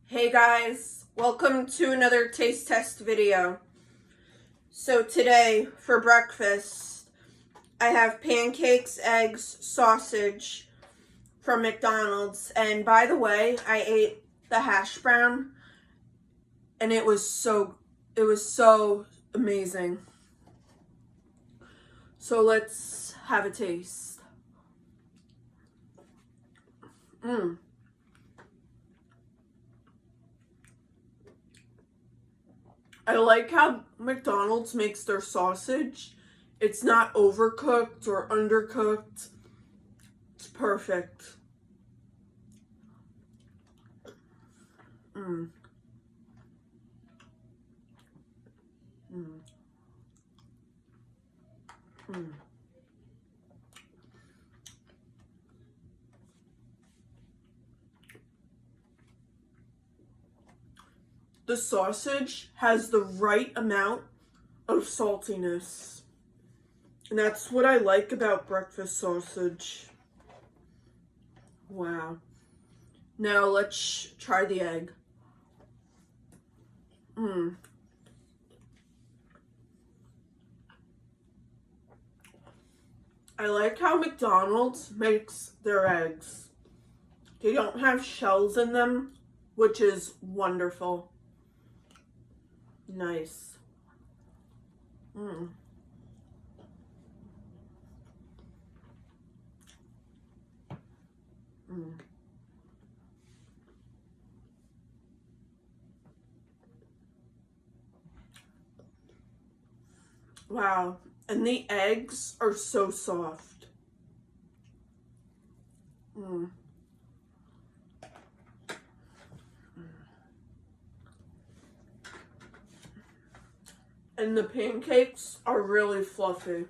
Hey guys, welcome to another taste test video. So today for breakfast, I have pancakes, eggs, sausage from McDonald's. And by the way, I ate the hash brown and it was so amazing. So let's have a taste. I like how McDonald's makes their sausage. It's not overcooked or undercooked. It's perfect. The sausage has the right amount of saltiness. And that's what I like about breakfast sausage. Wow. Now let's try the egg. I like how McDonald's makes their eggs. They don't have shells in them, which is wonderful. Nice. Wow. And the eggs are so soft. And the pancakes are really fluffy.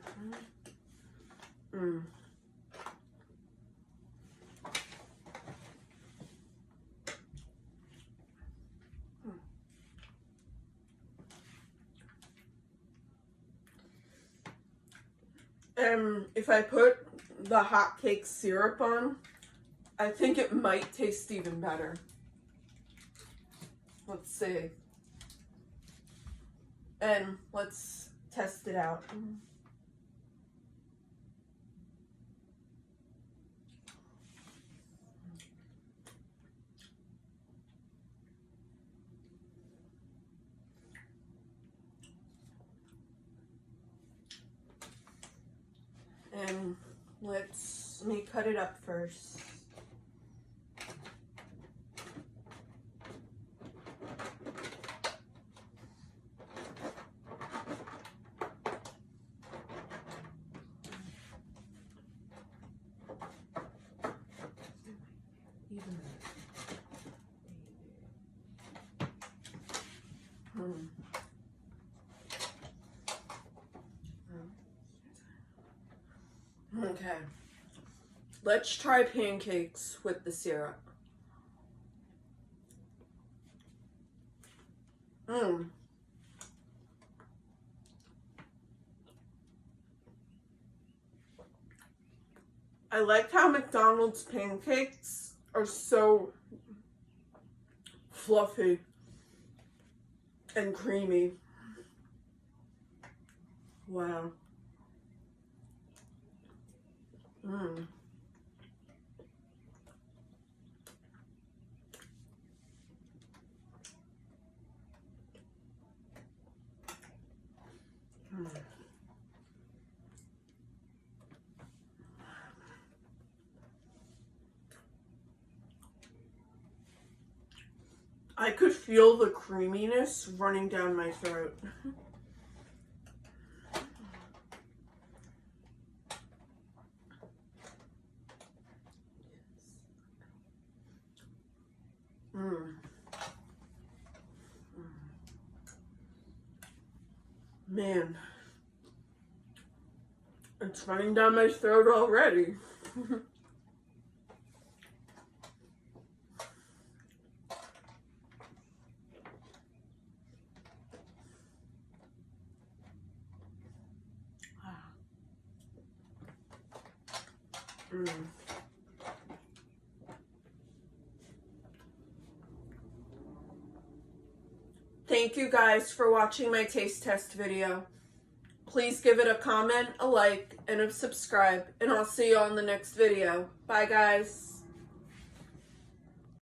And if I put the hot cake syrup on, I think it might taste even better. Let's see. And let's test it out. And let me cut it up first. Okay, let's try pancakes with the syrup. I like how McDonald's pancakes are so fluffy and creamy. Wow. I could feel the creaminess running down my throat. Man, it's running down my throat already. Thank you guys for watching my taste test video. Please give it a comment, a like, and a subscribe, and I'll see you on the next video. Bye guys.